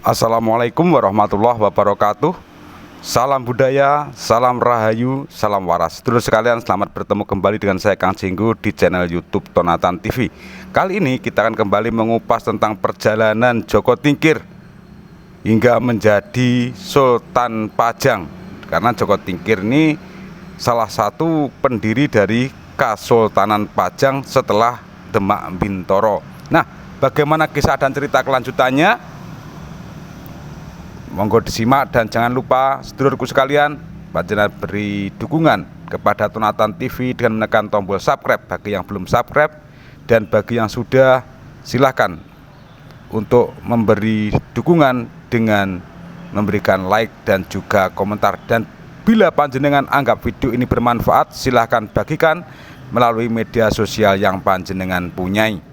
Assalamualaikum warahmatullahi wabarakatuh. Salam budaya, salam rahayu, salam waras. Sedulur sekalian, selamat bertemu kembali dengan saya Kang Jinggu di channel YouTube Tonatan TV. Kali ini kita akan kembali mengupas tentang perjalanan Joko Tingkir hingga menjadi Sultan Pajang. Karena Joko Tingkir ini salah satu pendiri dari Kesultanan Pajang setelah Demak Bintoro. Nah, bagaimana kisah dan cerita kelanjutannya? Monggo disimak, dan jangan lupa sedulurku sekalian, panjenengan beri dukungan kepada Tonatan TV dengan menekan tombol subscribe bagi yang belum subscribe, dan bagi yang sudah silahkan untuk memberi dukungan dengan memberikan like dan juga komentar. Dan bila panjenengan anggap video ini bermanfaat, silahkan bagikan melalui media sosial yang panjenengan punyai.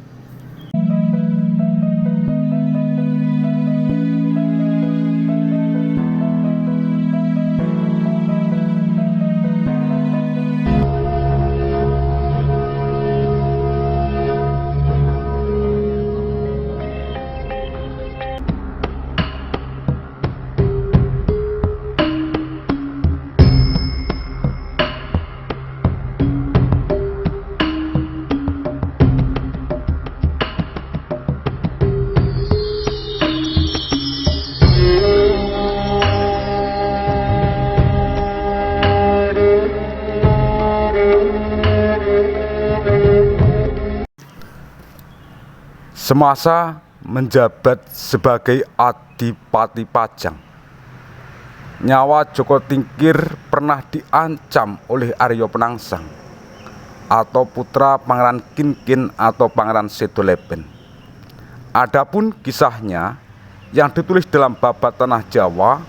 Semasa menjabat sebagai Adipati Pajang, nyawa Joko Tingkir pernah diancam oleh Aryo Penangsang atau putra Pangeran Kinkin atau Pangeran Sedoleben. Adapun kisahnya yang ditulis dalam Babat Tanah Jawa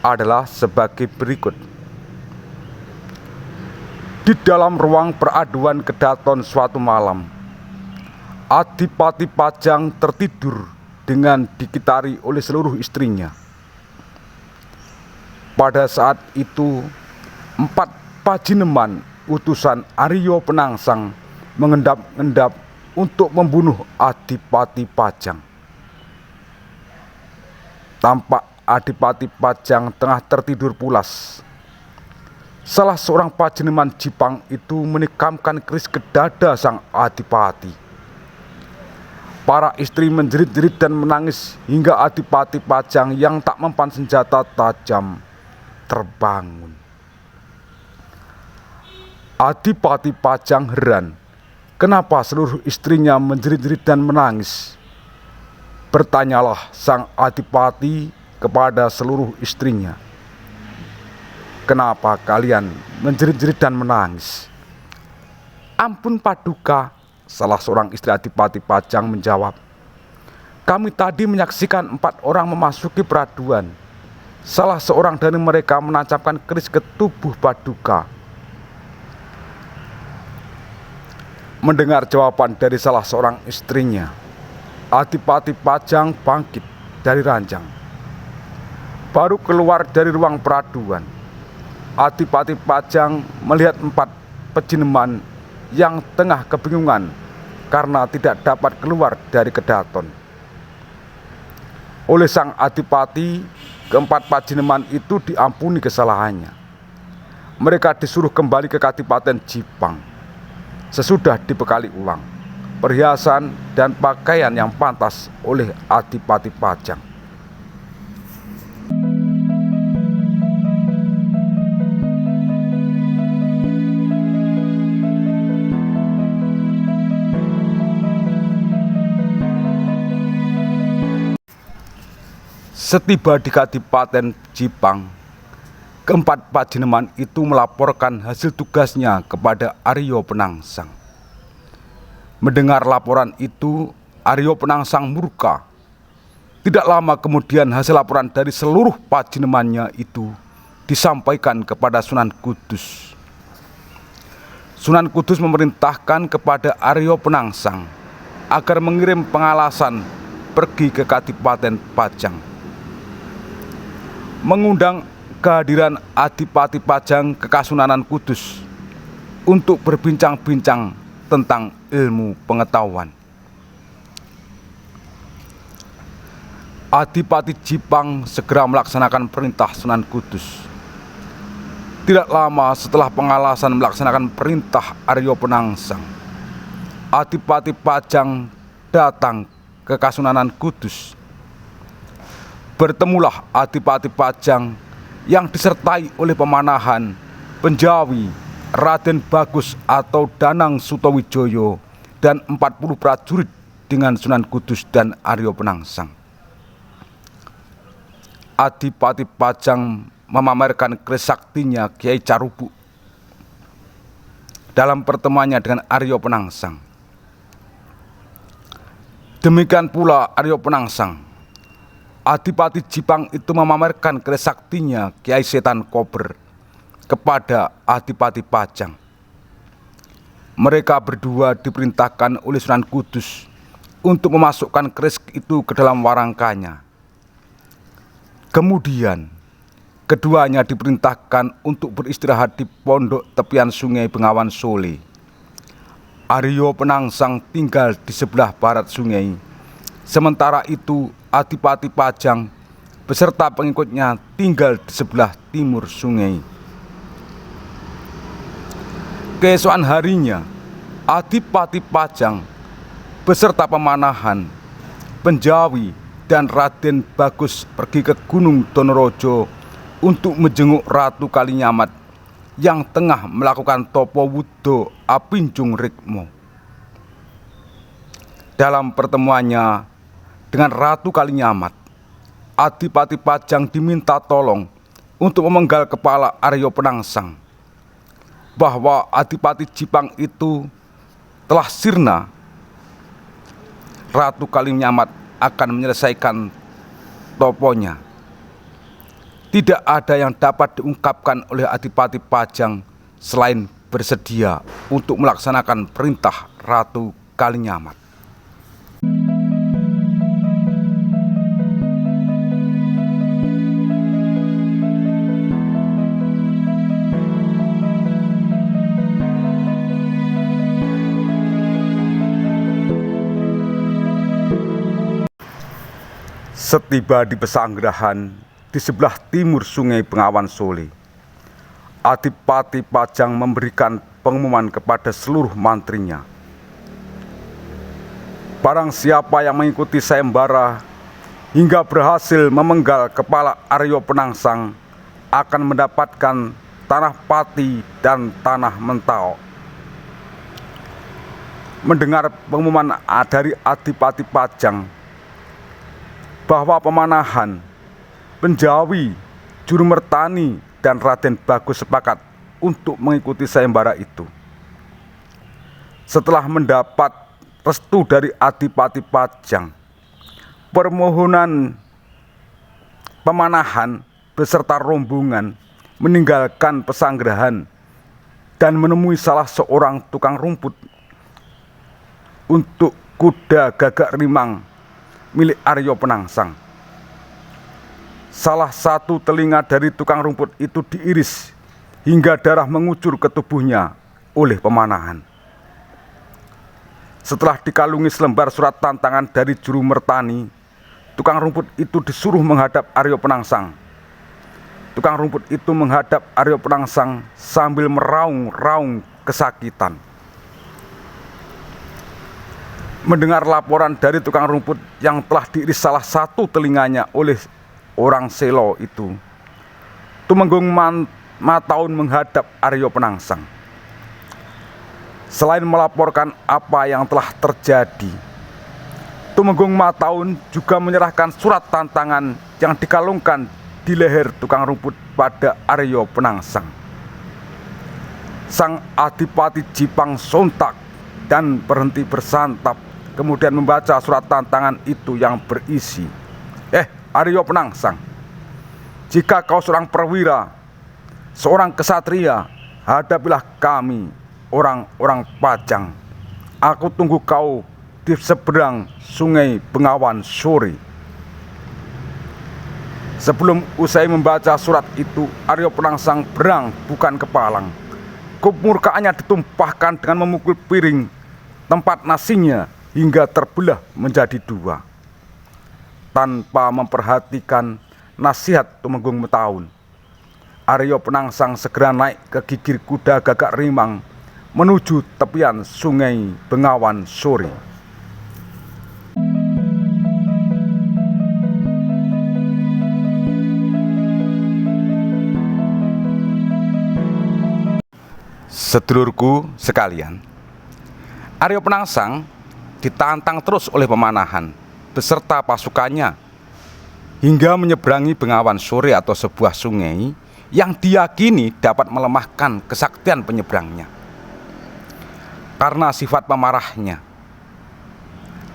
adalah sebagai berikut. Di dalam ruang peraduan kedaton suatu malam, Adipati Pajang tertidur dengan dikitari oleh seluruh istrinya. Pada saat itu, 4 pajineman utusan Aryo Penangsang mengendap-endap untuk membunuh Adipati Pajang. Tampak Adipati Pajang tengah tertidur pulas. Salah seorang pajineman Jipang itu menikamkan keris ke dada sang Adipati. Para istri menjerit-jerit dan menangis hingga Adipati Pajang yang tak mempan senjata tajam terbangun. Adipati Pajang heran kenapa seluruh istrinya menjerit-jerit dan menangis. Bertanyalah sang Adipati kepada seluruh istrinya, "Kenapa kalian menjerit-jerit dan menangis?" "Ampun Paduka," salah seorang istri Adipati Pajang menjawab, "Kami tadi menyaksikan 4 orang memasuki peraduan. Salah seorang dari mereka menancapkan keris ke tubuh Paduka." Mendengar jawaban dari salah seorang istrinya, Adipati Pajang bangkit dari ranjang. Baru keluar dari ruang peraduan, Adipati Pajang melihat 4 pejineman yang tengah kebingungan karena tidak dapat keluar dari kedaton. Oleh sang Adipati, ke-4 pajineman itu diampuni kesalahannya. Mereka disuruh kembali ke Kadipaten Jipang sesudah dibekali uang, perhiasan, dan pakaian yang pantas oleh Adipati Pajang. Setiba di Kadipaten Jipang, ke-4 pajineman itu melaporkan hasil tugasnya kepada Aryo Penangsang. Mendengar laporan itu, Aryo Penangsang murka. Tidak lama kemudian hasil laporan dari seluruh pajinemannya itu disampaikan kepada Sunan Kudus. Sunan Kudus memerintahkan kepada Aryo Penangsang agar mengirim pengalasan pergi ke Kadipaten Pajang, mengundang kehadiran Adipati Pajang ke Kasunanan Kudus untuk berbincang-bincang tentang ilmu pengetahuan. Adipati Jipang segera melaksanakan perintah Sunan Kudus. Tidak lama setelah pengalasan melaksanakan perintah Arya Penangsang, Adipati Pajang datang ke Kasunanan Kudus. Bertemulah Adipati Pajang yang disertai oleh pemanahan, penjawi, Raden Bagus atau Danang Sutawijoyo, dan 40 prajurit dengan Sunan Kudus dan Arya Penangsang. Adipati Pajang memamerkan keris saktinya Kiai Carubuk dalam pertemuannya dengan Arya Penangsang. Demikian pula Arya Penangsang. Adipati Jipang itu memamerkan keris saktinya Kiai Setan Kober kepada Adipati Pajang. Mereka berdua diperintahkan oleh Sunan Kudus untuk memasukkan keris itu ke dalam warangkanya. Kemudian keduanya diperintahkan untuk beristirahat di pondok tepian sungai Bengawan Sole. Arya Penangsang tinggal di sebelah barat sungai. Sementara itu Adipati Pajang beserta pengikutnya tinggal di sebelah timur sungai. Keesokan harinya, Adipati Pajang beserta pemanahan, penjawi, dan Raden Bagus pergi ke Gunung Donorojo untuk menjenguk Ratu Kalinyamat yang tengah melakukan topo wudo Apinjung Rikmo. Dalam pertemuannya dengan Ratu Kalinyamat, Adipati Pajang diminta tolong untuk memenggal kepala Arya Penangsang, bahwa Adipati Jipang itu telah sirna. Ratu Kalinyamat akan menyelesaikan toponya. Tidak ada yang dapat diungkapkan oleh Adipati Pajang selain bersedia untuk melaksanakan perintah Ratu Kalinyamat. Setiba di Pesanggerahan di sebelah timur sungai Bengawan Sole, Adipati Pajang memberikan pengumuman kepada seluruh mantrinya. Barang siapa yang mengikuti sayembara hingga berhasil memenggal kepala Arya Penangsang akan mendapatkan tanah Pati dan tanah Mentao. Mendengar pengumuman dari Adipati Pajang bahwa pemanahan, penjawi, juru mertani, dan Raden Bagus sepakat untuk mengikuti sayembara itu. Setelah mendapat restu dari Adipati Pajang, permohonan pemanahan beserta rombongan meninggalkan Pesanggerahan dan menemui salah seorang tukang rumput untuk kuda gagak rimang milik Arya Penangsang. Salah satu telinga dari tukang rumput itu diiris hingga darah mengucur ke tubuhnya oleh pemanahan. Setelah dikalungi selembar surat tantangan dari juru mertani, tukang rumput itu disuruh menghadap Arya Penangsang. Tukang rumput itu menghadap Arya Penangsang sambil meraung-raung kesakitan. Mendengar laporan dari tukang rumput yang telah diiris salah satu telinganya oleh orang Selo itu, Tumenggung Mataun menghadap Arya Penangsang. Selain melaporkan apa yang telah terjadi, Tumenggung Mataun juga menyerahkan surat tantangan yang dikalungkan di leher tukang rumput pada Arya Penangsang. Sang Adipati Jipang sontak dan berhenti bersantap, kemudian membaca surat tantangan itu yang berisi, Arya Penangsang, jika kau seorang perwira, seorang kesatria, hadapilah kami, orang-orang Pajang. Aku tunggu kau di seberang sungai Bengawan Sore. Sebelum usai membaca surat itu, Arya Penangsang berang bukan kepalang. Kemurkaannya ditumpahkan dengan memukul piring tempat nasinya hingga terbelah menjadi dua. tanpa memperhatikan nasihat Tumenggung Metaun, Aryo Penangsang segera naik ke gigir kuda Gagak Rimang menuju tepian Sungai Bengawan Sore. Sedulurku sekalian, Aryo Penangsang ditantang terus oleh Pemanahan beserta pasukannya hingga menyeberangi Bengawan Sore atau sebuah sungai yang diyakini dapat melemahkan kesaktian penyeberangnya. Karena sifat pemarahnya,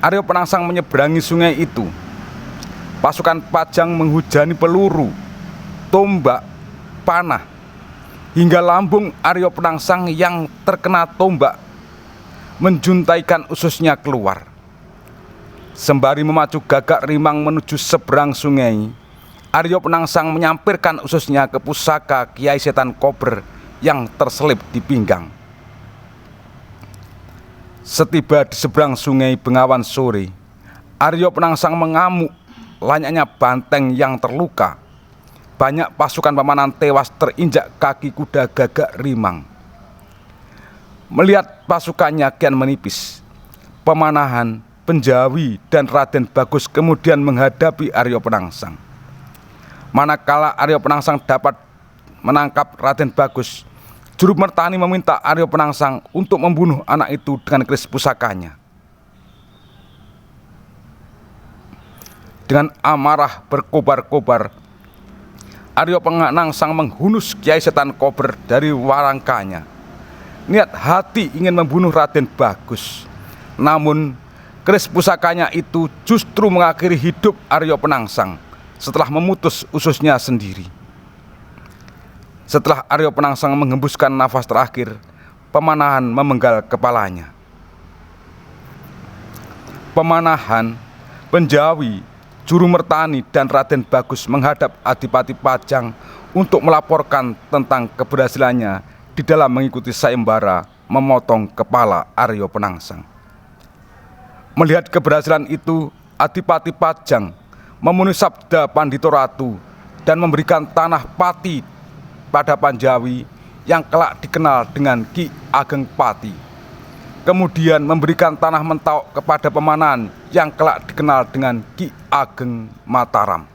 Aryo Penangsang menyeberangi sungai itu. Pasukan Pajang menghujani peluru, tombak, panah, hingga lambung Aryo Penangsang yang terkena tombak menjuntaikan ususnya keluar. Sembari memacu Gagak Rimang menuju seberang sungai, Aryo Penangsang menyampirkan ususnya ke pusaka Kiai Setan Kober yang terselip di pinggang. Setiba di seberang Sungai Bengawan Sore, Aryo Penangsang mengamuk layaknya banteng yang terluka. Banyak pasukan Pemanahan tewas terinjak kaki kuda Gagak Rimang. Melihat pasukannya kian menipis, Pemanahan, Penjawi, dan Raden Bagus kemudian menghadapi Aryo Penangsang. Manakala Aryo Penangsang dapat menangkap Raden Bagus, Juru Mertani meminta Aryo Penangsang untuk membunuh anak itu dengan keris pusakanya. Dengan amarah berkobar-kobar, Aryo Penangsang menghunus Kiai Setan Kober dari warangkanya. Niat hati ingin membunuh Raden Bagus, namun keris pusakanya itu justru mengakhiri hidup Aryo Penangsang setelah memutus ususnya sendiri. Setelah Aryo Penangsang menghembuskan nafas terakhir, Pemanahan memenggal kepalanya. Pemanahan, Penjawi, Juru Mertani, dan Raden Bagus menghadap Adipati Pajang untuk melaporkan tentang keberhasilannya di dalam mengikuti sayembara memotong kepala Aryo Penangsang. Melihat keberhasilan itu, Adipati Pajang memenuhi sabda Pandito Ratu dan memberikan tanah Pati pada Panjawi yang kelak dikenal dengan Ki Ageng Pati. Kemudian memberikan tanah Mentawuk kepada Pemanahan yang kelak dikenal dengan Ki Ageng Mataram.